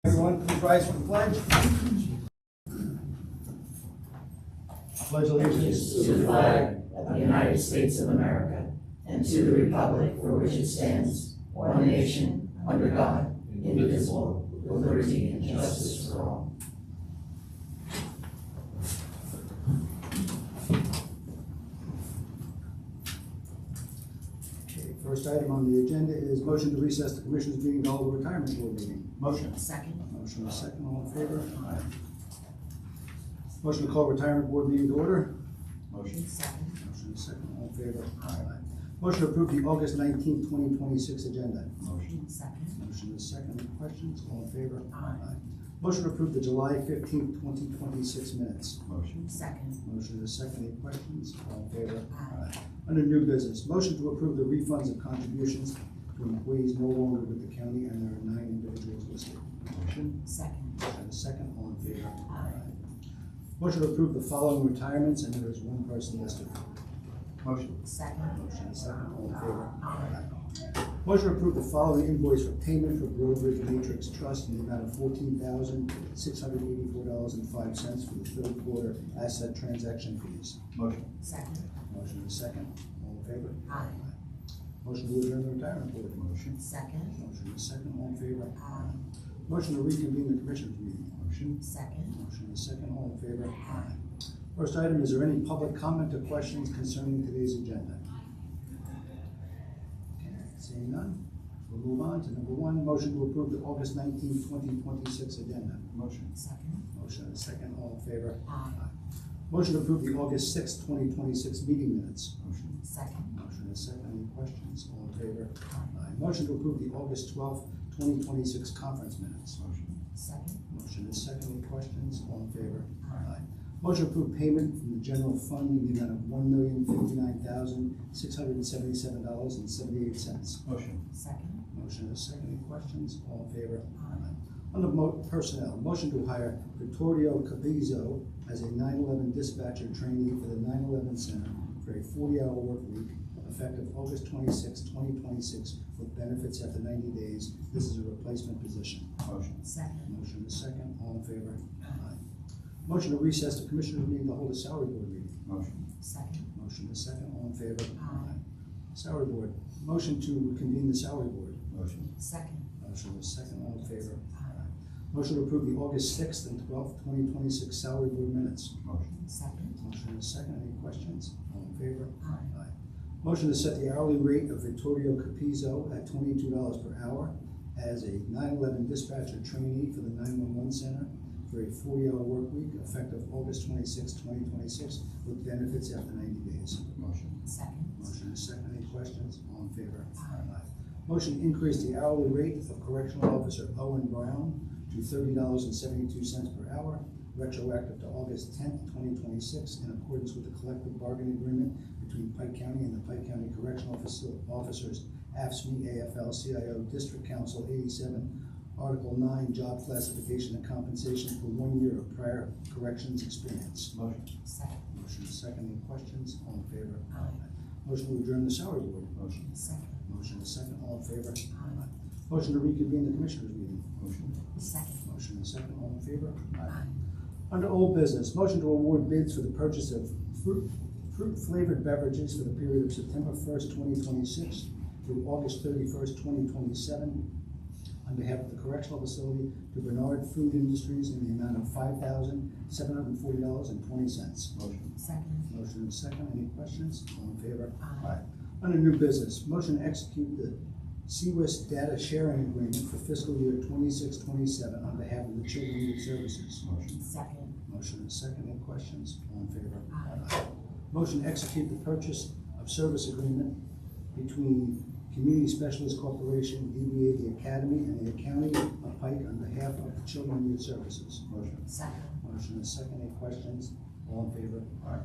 Everyone, please rise for the pledge. Pledge allegiance To the flag of the United States of America and to the republic for which it stands, one nation, under God, indivisible, with liberty and justice for all. Okay, first item on the agenda is motion to recess the commissioners meeting to hold a retirement board meeting. Motion. Second. Motion is second, all in favor? Aye. Motion to call retirement board meeting to order. Motion. Second. Motion is second, all in favor? Aye. Motion to approve the August 19th, 2026 agenda. Motion. Second. Motion is second, any questions? All in favor? Aye. Motion to approve the July 15th, 2026 minutes. Motion. Second. Motion is second, any questions? All in favor? Aye. Under new business, motion to approve the refunds of contributions to employees no longer with the county, and there are 9 individuals listed. Motion. Second. Motion is second, all in favor? Aye. Motion to approve the following retirements, and there is 1 person listed. Motion. Second. Motion is second, all in favor? Aye. Motion to approve the following invoice for payment for Broadridge Matrix Trust in the amount of $14,684.05 for the 3rd quarter asset transaction fees. Motion. Second. Motion is second, all in favor? Aye. Motion to adjourn the retirement board. Motion. Second. Motion is second, all in favor? Aye. Motion to reconvene the commissioners meeting. Motion. Second. Motion is second, all in favor? Aye. First item, is there any public comment or questions concerning today's agenda? Okay, seeing none, we'll move on to number 1, motion to approve the August 19th, 2026 agenda. Motion. Second. Motion is second, all in favor? Aye. Motion to approve the August 6th, 2026 meeting minutes. Motion. Second. Motion is second, any questions? All in favor? Aye. Motion to approve the August 12th, 2026 conference minutes. Motion. Second. Motion is second, any questions? All in favor? Aye. Motion to approve payment from the general fund in the amount of $1,059,677.78. Motion. Second. Motion is second, any questions? All in favor? Aye. Under personnel, motion to hire Vittorio Capizzo as a 9/11 dispatcher trainee for the 9/11 Center for a 40-hour work week effective August 26, 2026, with benefits after 90 days. This is a replacement position. Motion. Second. Motion is second, all in favor? Aye. Motion to recess the commissioners meeting to hold a salary board meeting. Motion. Second. Motion is second, all in favor? Aye. Salary board, motion to convene the salary board. Motion. Second. Motion is second, all in favor? Aye. Motion to approve the August 6th and 12th, 2026 salary board minutes. Motion. Second. Motion is second, any questions? All in favor? Aye. Motion to set the hourly rate of Vittorio Capizzo at $22 per hour as a 9/11 dispatcher trainee for the 911 Center for a 40-hour work week effective August 26, 2026, with benefits after 90 days. Motion. Second. Motion is second, any questions? All in favor? Aye. Motion to increase the hourly rate of Correctional Officer Owen Brown to $30.72 per hour, retroactive to August 10th, 2026, in accordance with the collective bargaining agreement between Pike County and the Pike County Correctional Officers, AFSCME, AFL-CIO, District Council 87, Article 9, Job Classification and Compensation for 1 year of prior corrections experience. Motion. Second. Motion is second, any questions? All in favor? Aye. Motion to adjourn the salary board. Motion. Second. Motion is second, all in favor? Aye. Motion to reconvene the commissioners meeting. Motion. Second. Motion is second, all in favor? Aye. Under old business, motion to award bids for the purchase of fruit flavored beverages for the period of September 1st, 2026 through August 31st, 2027 on behalf of the correctional facility to Bernard Food Industries in the amount of $5,740.20. Motion. Second. Motion is second, any questions? All in favor? Aye. Under new business, motion to execute the CWIS data sharing agreement for fiscal year 26-27 on behalf of the Children and Youth Services. Motion. Second. Motion is second, any questions? All in favor? Aye. Motion to execute the purchase of service agreement between Community Specialist Corporation, DBA The Academy, and the County of Pike on behalf of the Children and Youth Services. Motion. Second. Motion is second, any questions? All in favor? Aye.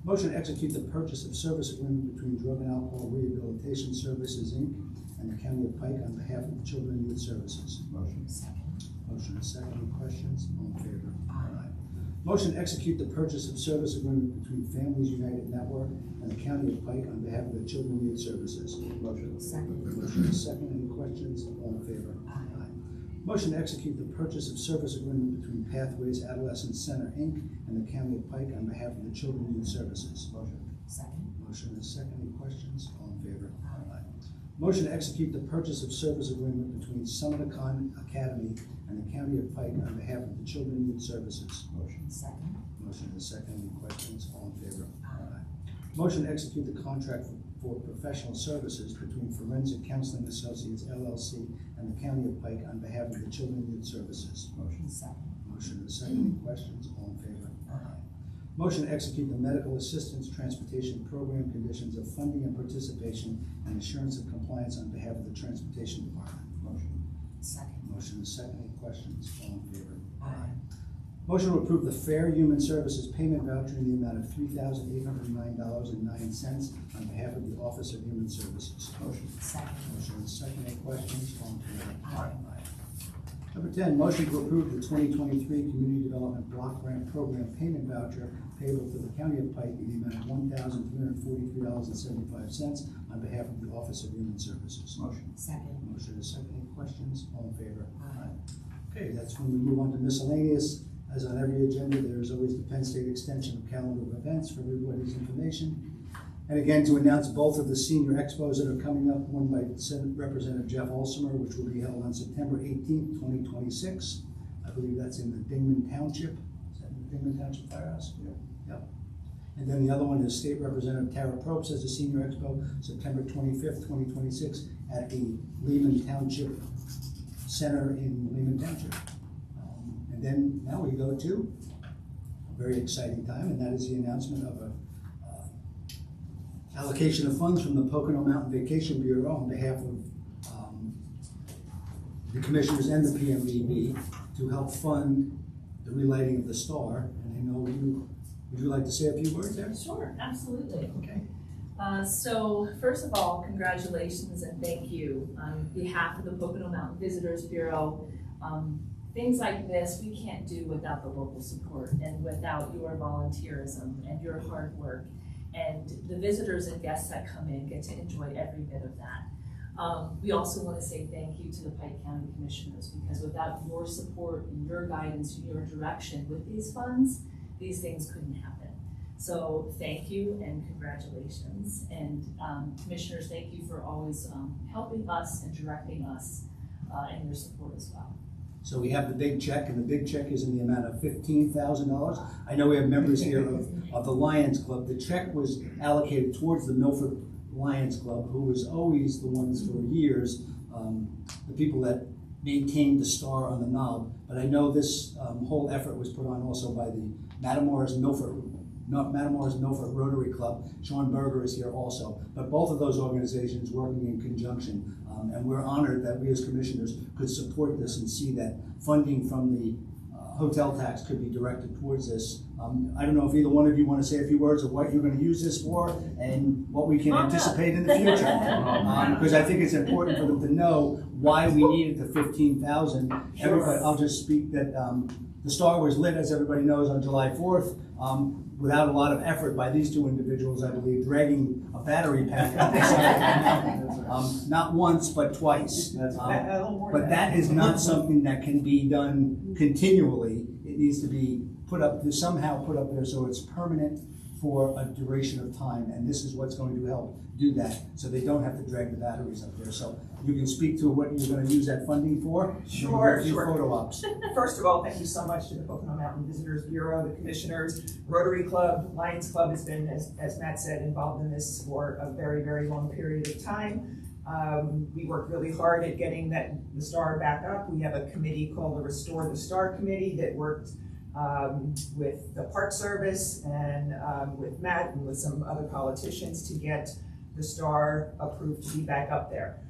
Motion to execute the purchase of service agreement between Drug and Alcohol Rehabilitation Services, Inc. and the County of Pike on behalf of the Children and Youth Services. Motion. Second. Motion is second, any questions? All in favor? Aye. Motion to execute the purchase of service agreement between Families United Network and the County of Pike on behalf of the Children and Youth Services. Motion. Second. Motion is second, any questions? All in favor? Aye. Motion to execute the purchase of service agreement between Pathways Adolescent Center, Inc. and the County of Pike on behalf of the Children and Youth Services. Motion. Second. Motion is second. Any questions? All in favor? Aye. Motion to execute the purchase of service agreement between Summercon Academy and the County of Pike on behalf of the Children and Youth Services. Motion. Second. Motion is second. Any questions? All in favor? Aye. Motion to execute the contract for professional services between Forensic Counseling Associates, LLC, and the County of Pike on behalf of the Children and Youth Services. Motion. Second. Motion is second. Any questions? All in favor? Aye. Motion to execute the medical assistance transportation program conditions of funding and participation and assurance of compliance on behalf of the Transportation Department. Motion. Second. Motion is second. Any questions? All in favor? Aye. Motion to approve the Fair Human Services payment voucher in the amount of $3,809.09 on behalf of the Office of Human Services. Motion. Second. Motion is second. Any questions? All in favor? Aye. Number 10, motion to approve the 2023 Community Development Block Grant Program payment voucher payable to the County of Pike in the amount of $1,343.75 on behalf of the Office of Human Services. Motion. Second. Motion is second. Any questions? All in favor? Aye. Okay, that's when we move on to miscellaneous. As on every agenda, there is always the Penn State extension of calendar of events for everybody's information. And again, to announce both of the senior expos that are coming up, one by Senate Representative Jeff Olsemer, which will be held on September 18th, 2026. I believe that's in the Dingman Township. Is that in the Dingman Township Firehouse? Yeah. Yep. And then the other one is State Representative Tara Probst as a senior expo, September 25th, 2026, at the Lehman Township Center in Lehman Township. And then now we go to a very exciting time, and that is the announcement of a allocation of funds from the Pocono Mountain Vacation Bureau on behalf of the commissioners and the PMVB to help fund the relighting of the star. And I know would you like to say a few words there? Sure, absolutely. Okay. So first of all, congratulations and thank you on behalf of the Pocono Mountain Visitors Bureau. Things like this we can't do without the local support and without your volunteerism and your hard work. And the visitors and guests that come in get to enjoy every bit of that. We also want to say thank you to the Pike County Commissioners, because without your support and your guidance and your direction with these funds, these things couldn't happen. So thank you and congratulations. And Commissioners, thank you for always helping us and directing us and your support as well. So we have the big check, and the big check is in the amount of $15,000. I know we have members here of the Lions Club. The check was allocated towards the Milford Lions Club, who was always the ones for years, the people that maintained the star on the knob. But I know this whole effort was put on also by the Matamoras Milford Rotary Club. Sean Berger is here also. But both of those organizations working in conjunction. And we're honored that we as commissioners could support this and see that funding from the hotel tax could be directed towards this. I don't know if either one of you want to say a few words of what you're going to use this for and what we can anticipate in the future. Because I think it's important for them to know why we needed the $15,000. Everybody, I'll just speak that the star was lit, as everybody knows, on July 4th. Without a lot of effort by these two individuals, I believe, dragging a battery pack up the side of the mountain. Not once, but twice. But that is not something that can be done continually. It needs to be somehow put up there so it's permanent for a duration of time. And this is what's going to help do that, so they don't have to drag the batteries up there. So you can speak to what you're going to use that funding for. Sure. Photo ops. First of all, thank you so much to the Pocono Mountain Visitors Bureau, the commissioners, Rotary Club, Lions Club has been, as Matt said, involved in this for a very, very long period of time. We worked really hard at getting the star back up. We have a committee called the Restore the Star Committee that worked with the Park Service and with Matt and with some other politicians to get the star approved to be back up there.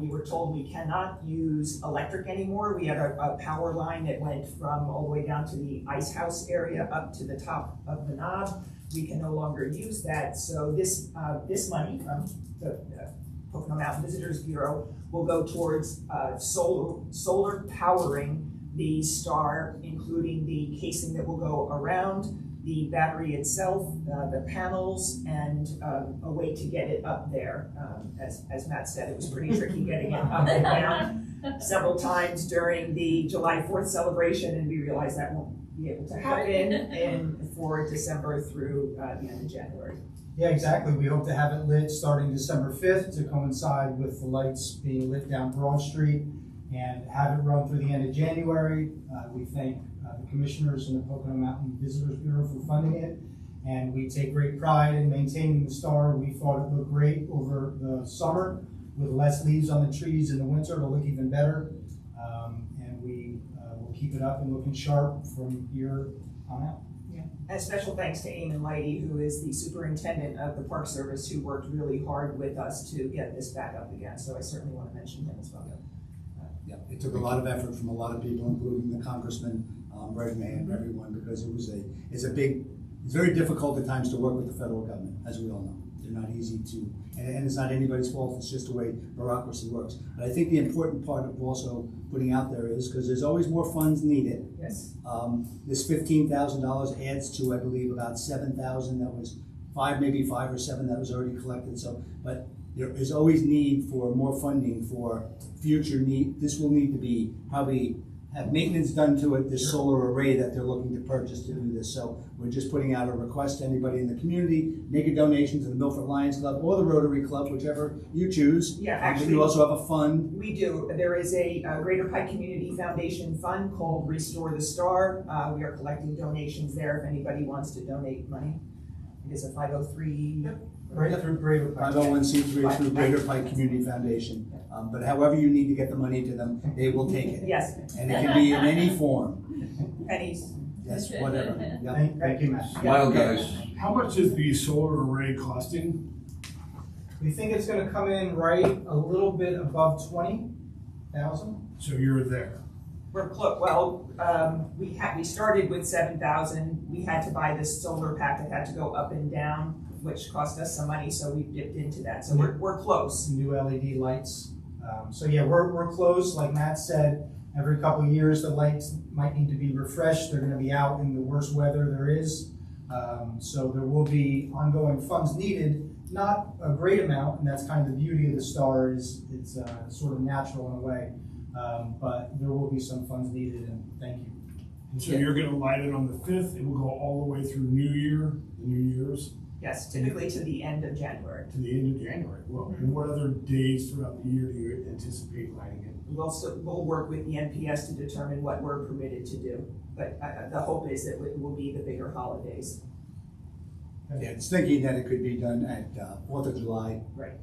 We were told we cannot use electric anymore. We had a power line that went from all the way down to the ice house area up to the top of the knob. We can no longer use that. So this money from the Pocono Mountain Visitors Bureau will go towards solar powering the star, including the casing that will go around, the battery itself, the panels, and a way to get it up there. As Matt said, it was pretty tricky getting it up and down several times during the July 4th celebration, and we realized that won't be able to happen for December through the end of January. Yeah, exactly. We hope to have it lit starting December 5th to coincide with the lights being lit down Broad Street and have it run through the end of January. We thank the commissioners and the Pocono Mountain Visitors Bureau for funding it, and we take great pride in maintaining the star. We thought it looked great over the summer with less leaves on the trees in the winter. It'll look even better, and we will keep it up and looking sharp from here on out. And special thanks to Eamon Lighty, who is the superintendent of the Park Service, who worked really hard with us to get this back up again. So I certainly want to mention him as well. Yeah, it took a lot of effort from a lot of people, including the congressman, Greg May, and everyone, because it's very difficult at times to work with the federal government, as we all know. They're not easy to, and it's not anybody's fault, it's just the way bureaucracy works. But I think the important part of also putting out there is, because there's always more funds needed. Yes. This $15,000 adds to, I believe, about 7,000 that was maybe five or seven that was already collected. So, but there is always need for more funding for future need. This will need to be probably have maintenance done to it, this solar array that they're looking to purchase to do this. So we're just putting out a request to anybody in the community, make a donation to the Milford Lions Club or the Rotary Club, whichever you choose. Yeah, actually, you also have a fund. We do. There is a Greater Pike Community Foundation fund called Restore the Star. We are collecting donations there if anybody wants to donate money. It is a 503. Right through Greater Pike. 501c3 through Greater Pike Community Foundation. But however you need to get the money to them, they will take it. Yes. And it can be in any form. Pennies. Yes, whatever. Yeah. Thank you, Matt. Smile, guys. How much is the solar array costing? We think it's going to come in right a little bit above 20,000. So you're there. We're close. Well, we started with 7,000. We had to buy this solar pack that had to go up and down, which cost us some money, so we dipped into that. So we're close. New LED lights. So yeah, we're close. Like Matt said, every couple of years the lights might need to be refreshed. They're going to be out in the worst weather there is. So there will be ongoing funds needed. Not a great amount, and that's kind of the beauty of the star is it's sort of natural in a way. But there will be some funds needed, and thank you. And so you're going to light it on the 5th. It will go all the way through New Year's. Yes, typically to the end of January. To the end of January. Well, and what other days throughout the year do you anticipate lighting it? We'll work with the NPS to determine what we're permitted to do. But the hope is that it will be the bigger holidays. Yeah, it's thinking that it could be done at 4th of July. Right.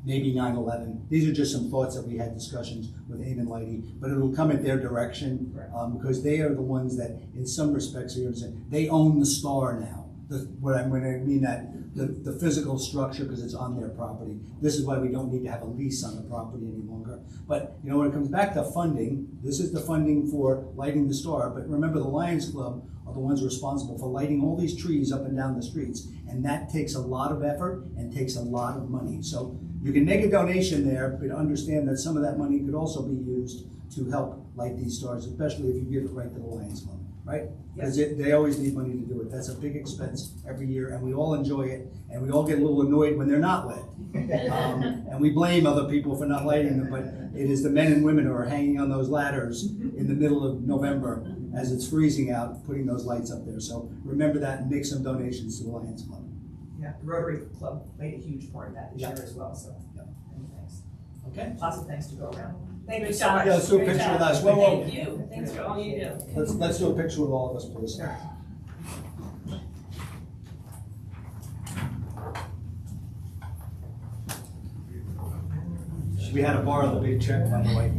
Maybe 9/11. These are just some thoughts that we had discussions with Eamon Lighty, but it will come at their direction because they are the ones that, in some respects, they own the star now. When I mean that, the physical structure, because it's on their property. This is why we don't need to have a lease on the property any longer. But you know, when it comes back to funding, this is the funding for lighting the star. But remember, the Lions Club are the ones responsible for lighting all these trees up and down the streets, and that takes a lot of effort and takes a lot of money. So you can make a donation there, but understand that some of that money could also be used to help light these stars, especially if you give it right to the Lions Club. Right? Because they always need money to do it. That's a big expense every year, and we all enjoy it, and we all get a little annoyed when they're not lit. And we blame other people for not lighting them, but it is the men and women who are hanging on those ladders in the middle of November as it's freezing out, putting those lights up there. So remember that and make some donations to the Lions Club. Yeah, the Rotary Club played a huge part in that this year as well, so many thanks. Okay. Lots of thanks to go around. Thank you Great so job. much. Yeah, let's do a Great picture job. with us. Thank you. Thanks for all you do. Let's do a picture with all of us, please. We had to borrow the big check, by the way.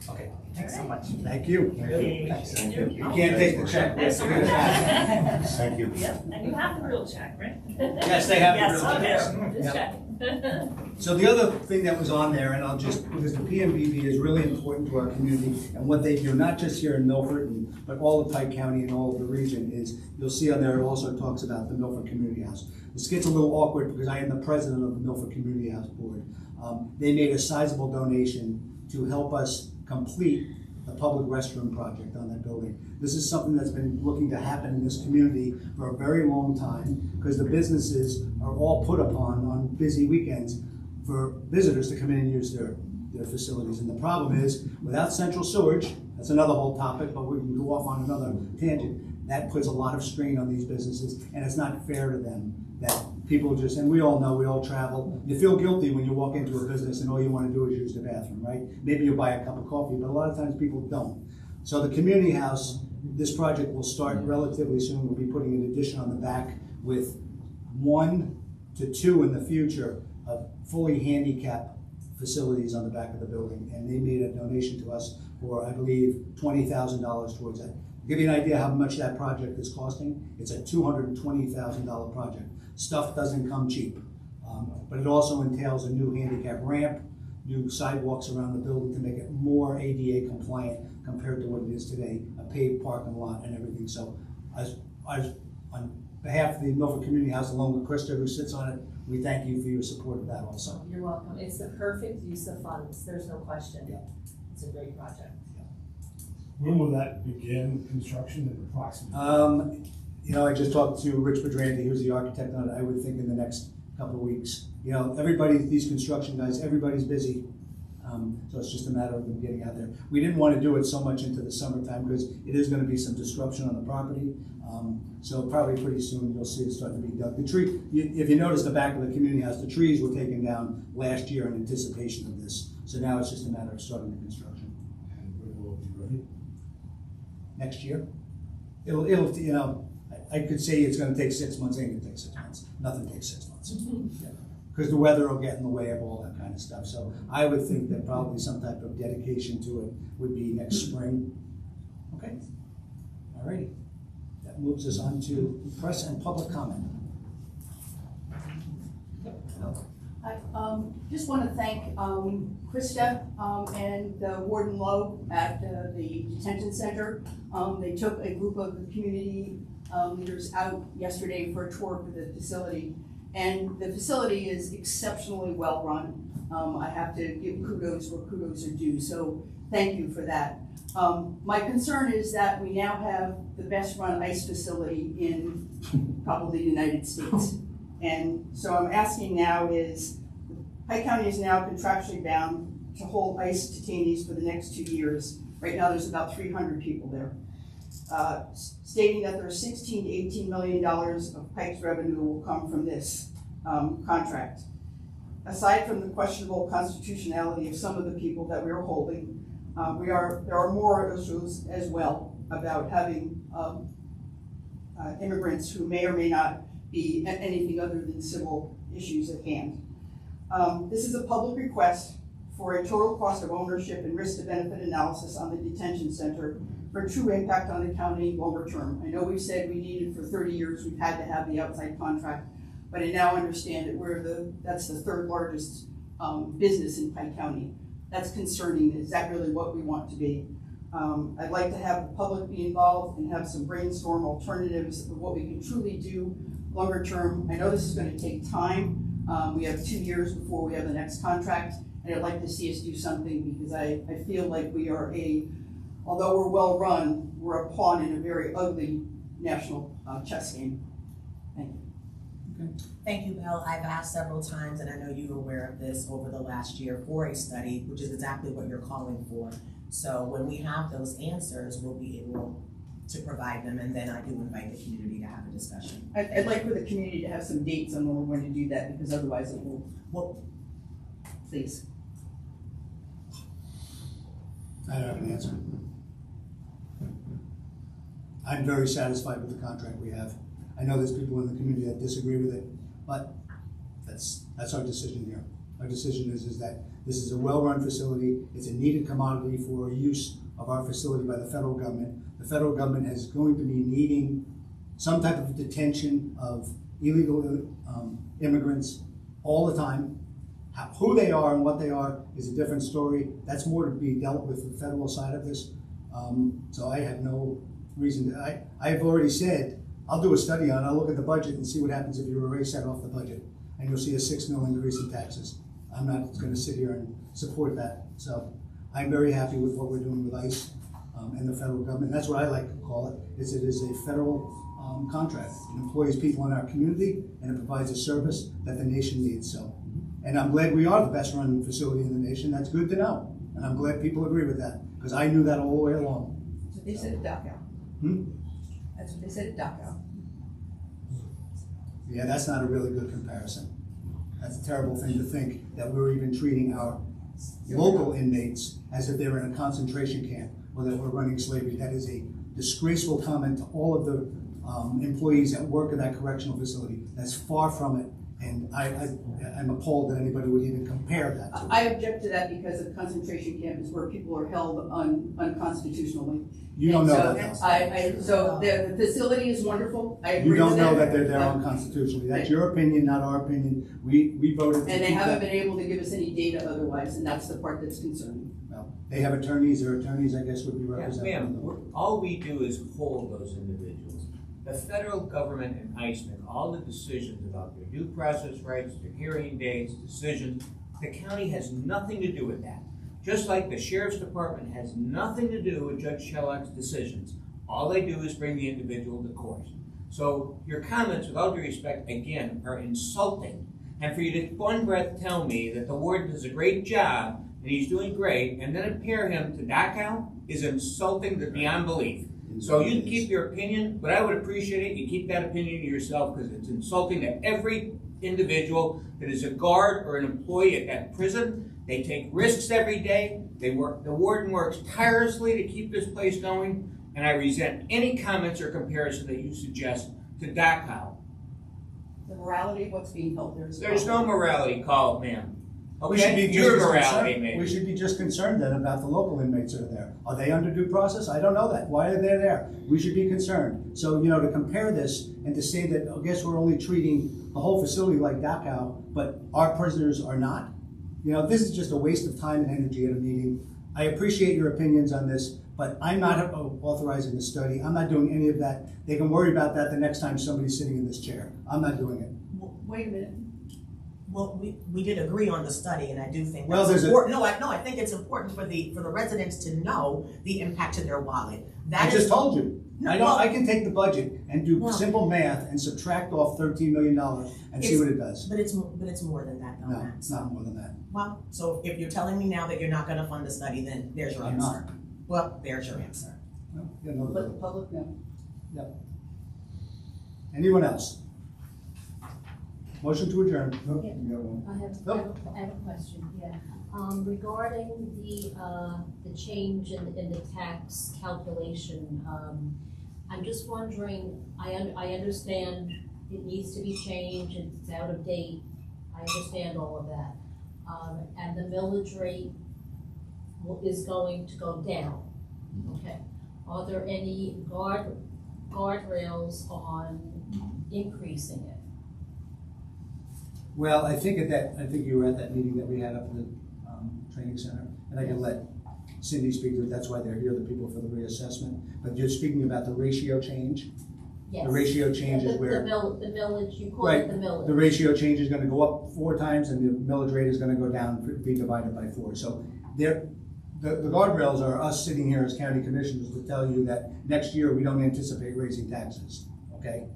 Okay, thanks so much. Thank you. Thank you. You can't take the check. Thank you. Yep, and you have the real check, right? Yes, they have the Yes, real check. Okay, just Yep. checking. So the other thing that was on there, and I'll just, because the PMBB is really important to our community and what they do, not just here in Milford, but all of Pike County and all of the region, is you'll see on there it also talks about the Milford Community House. This gets a little awkward because I am the president of the Milford Community House Board. They made a sizable donation to help us complete the public restroom project on that building. This is something that's been looking to happen in this community for a very long time because the businesses are all put upon on busy weekends for visitors to come in and use their facilities. And the problem is, without central sewage, that's another whole topic, but we can go off on another tangent, that puts a lot of strain on these businesses, and it's not fair to them that people just, and we all know, we all travel, you feel guilty when you walk into a business and all you want to do is use the bathroom, right? Maybe you buy a cup of coffee, but a lot of times people don't. So the community house, this project will start relatively soon. We'll be putting an addition on the back with 1 to 2 in the future of fully handicapped facilities on the back of the building. And they made a donation to us for, I believe, $20,000 towards that. To give you an idea how much that project is costing, it's a $220,000 project. Stuff doesn't come cheap, but it also entails a new handicap ramp, new sidewalks around the building to make it more ADA compliant compared to what it is today, a paved parking lot and everything. So on behalf of the Milford Community House, along with Krista, who sits on it, we thank you for your support of that also. You're welcome. It's the perfect use of funds. There's no question. Yeah. It's a great project. When will that begin construction and approximately? You know, I just talked to Rich Pedranti, who's the architect on it. I would think in the next couple of weeks. You know, these construction guys, everybody's busy. So it's just a matter of them getting out there. We didn't want to do it so much into the summertime because it is going to be some disruption on the property. So probably pretty soon you'll see it start to be dug. The tree, if you notice the back of the community house, the trees were taken down last year in anticipation of this. So now it's just a matter of starting the construction. And when will it be ready? Next year, it'll you know, I could say it's going to take 6 months. Ain't going to take 6 months. Nothing takes 6 months. Because the weather will get in the way of all that kind of stuff. So I would think that probably some type of dedication to it would be next spring. Okay. All righty. That moves us on to press and public comment. I just want to thank Krista and Warden Lowe at the detention center. They took a group of the community leaders out yesterday for a tour of the facility. And the facility is exceptionally well run. I have to give kudos where kudos are due, so thank you for that. My concern is that we now have the best run ICE facility in probably the United States. And so I'm asking now is, Pike County is now contractually bound to hold ICE detainees for the next 2 years. Right now there's about 300 people there. Stating that there's $16 to $18 million of Pike's revenue will come from this contract. Aside from the questionable constitutionality of some of the people that we are holding, there are more issues as well about having immigrants who may or may not be anything other than civil issues at hand. This is a public request for a total cost of ownership and risk to benefit analysis on the detention center for true impact on the county longer term. I know we've said we needed for 30 years, we've had to have the outside contract, but I now understand that that's the third largest business in Pike County. That's concerning. Is that really what we want to be? I'd like to have the public be involved and have some brainstorm alternatives of what we can truly do longer term. I know this is going to take time. We have 2 years before we have the next contract, and I'd like to see us do something because I feel like we are although we're well run, we're a pawn in a very ugly national chess game. Thank you. Okay. Thank you, Bill. I've asked several times, and I know you're aware of this over the last year, for a study, which is exactly what you're calling for. So when we have those answers, we'll be able to provide them, and then I do invite the community to have a discussion. I'd like for the community to have some dates on when we're going to do that, because otherwise it will, please. I don't have an answer. I'm very satisfied with the contract we have. I know there's people in the community that disagree with it, but that's our decision here. Our decision is that this is a well-run facility. It's a needed commodity for use of our facility by the federal government. The federal government is going to be needing some type of detention of illegal immigrants all the time. Who they are and what they are is a different story. That's more to be dealt with the federal side of this. So I have no reason to, I've already said, I'll do a study on it. I'll look at the budget and see what happens if you erase that off the budget. And you'll see a $6 million increase in taxes. I'm not going to sit here and support that. So I'm very happy with what we're doing with ICE and the federal government. That's what I like to call it, is it is a federal contract. It employs people in our community and it provides a service that the nation needs. So, and I'm glad we are the best run facility in the nation. That's good to know. And I'm glad people agree with that because I knew that all the way along. That's what they said at Dachau. That's what they said at Dachau. Yeah, that's not a really good comparison. That's a terrible thing to think that we're even treating our local inmates as if they were in a concentration camp or that we're running slavery. That is a disgraceful comment to all of the employees that work in that correctional facility. That's far from it, and I'm appalled that anybody would even compare that to it. I object to that because a concentration camp is where people are held unconstitutionally. You don't know And that. so the facility is wonderful. I agree You don't with know it. that they're there unconstitutionally. That's your opinion, not our opinion. We voted to And they keep haven't that. been able to give us any data otherwise, and that's the part that's concerning. Well, they have attorneys. Their attorneys, I guess, would be Yes, representing ma'am, them. all we do is hold those individuals. The federal government and ICE make all the decisions about their due process rights, their hearing dates, decisions. The county has nothing to do with that. Just like the sheriff's department has nothing to do with Judge Shellock's decisions. All they do is bring the individual to court. So your comments, with all due respect, again, are insulting. And for you to one breath tell me that the warden does a great job and he's doing great, and then compare him to Dachau is insulting to beyond belief. So you can keep your opinion, but I would appreciate it. You keep that opinion to yourself because it's insulting to every individual that is a guard or an employee at that prison. They take risks every day. The warden works tirelessly to keep this place going, and I resent any comments or comparison that you suggest to Dachau. The morality of what's being held there is. There's no morality called, ma'am. We should Okay, be your just as morality, concerned. maybe. We should be just concerned then about the local inmates that are there. Are they under due process? I don't know that. Why are they there? We should be concerned. So, to compare this and to say that, I guess we're only treating the whole facility like Dachau, but our prisoners are not. This is just a waste of time and energy at a meeting. I appreciate your opinions on this, but I'm not authorizing the study. I'm not doing any of that. They can worry about that the next time somebody's sitting in this chair. I'm not doing it. Wait a minute. Well, we did agree on the study, and I do think Well, that's there's a- important. I think it's important for the residents to know the impact to their wallet. I just told you. No, I can take the budget and do No. simple math and subtract off $13 million and see what it does. But it's more than that, though, No, Matt. it's not more than that. Well, so if you're telling me now that you're not going to fund the study, then there's your I'm answer. not. Well, there's your answer. No, you got another Let the bill. public know. Anyone else? Motion to adjourn. I have a question, yeah. Regarding the change in the tax calculation, I'm just wondering, I understand it needs to be changed, it's out of date, I understand all of that. And the millage rate is going to go down, okay? Are there any guardrails on increasing it? Well, I think you were at that meeting that we had up at the training center, and I can let Cindy speak to it. That's why they're here, the people for the reassessment. But you're speaking about the ratio change. Yes. The ratio change is where The millage, you call Right. it the millage. the ratio change is going to go up 4 times, and the millage rate is going to go down, be divided by 4. So the guardrails are us sitting here as county commissioners to tell you that next year we don't anticipate raising taxes. Okay.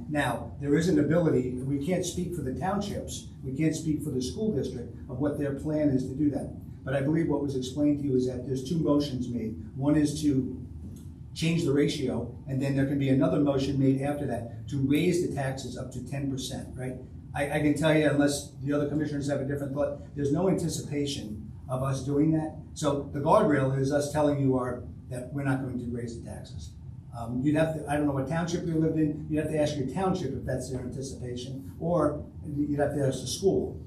Now, there is an ability, we can't speak for the townships, we can't speak for the school district of what their plan is to do that. But I believe what was explained to you is that there's 2 motions made. One is to change the ratio, and then there can be another motion made after that to raise the taxes up to 10%, right? I can tell you, unless the other commissioners have a different thought, there's no anticipation of us doing that. So the guardrail is us telling you that we're not going to raise the taxes. You'd have to, I don't know what township you lived in, you'd have to ask your township if that's their anticipation, or you'd have to ask the school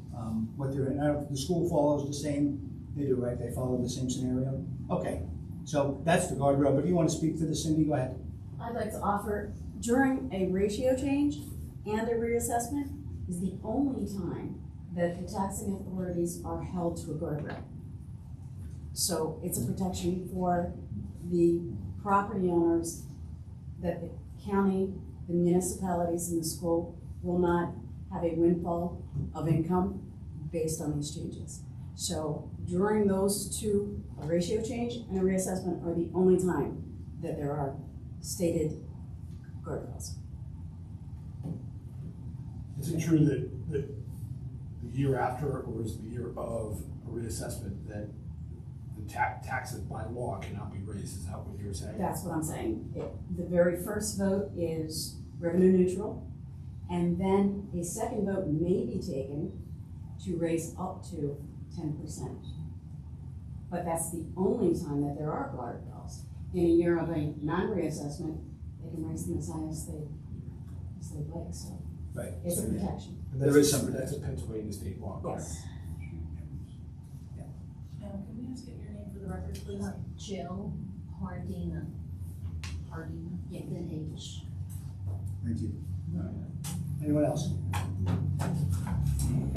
what they're, I don't, the school follows the same, they do, right? They follow the same scenario? Okay, so that's the guardrail, but do you want to speak to this, Cindy? Go ahead. I'd like to offer, during a ratio change and a reassessment is the only time that the taxing authorities are held to a guardrail. So it's a protection for the property owners that the county, the municipalities, and the school will not have a windfall of income based on these changes. So during those two, a ratio change and a reassessment are the only time that there are stated guardrails. Is it true that the year after, or is it the year of a reassessment, that the taxes by law cannot be raised? Is that what you're saying? That's what I'm saying. The very first vote is revenue neutral, and then a second vote may be taken to raise up to 10%. But that's the only time that there are guardrails. In a year of a non-reassessment, they can raise them as high as they like, so. Right. It's a protection. And There is some That's a Pennsylvania state law, correct? Yes. Can we just get your name for the record, please? Jill Hardina. Hardina, Yeah. with an H. Thank you. Anyone else?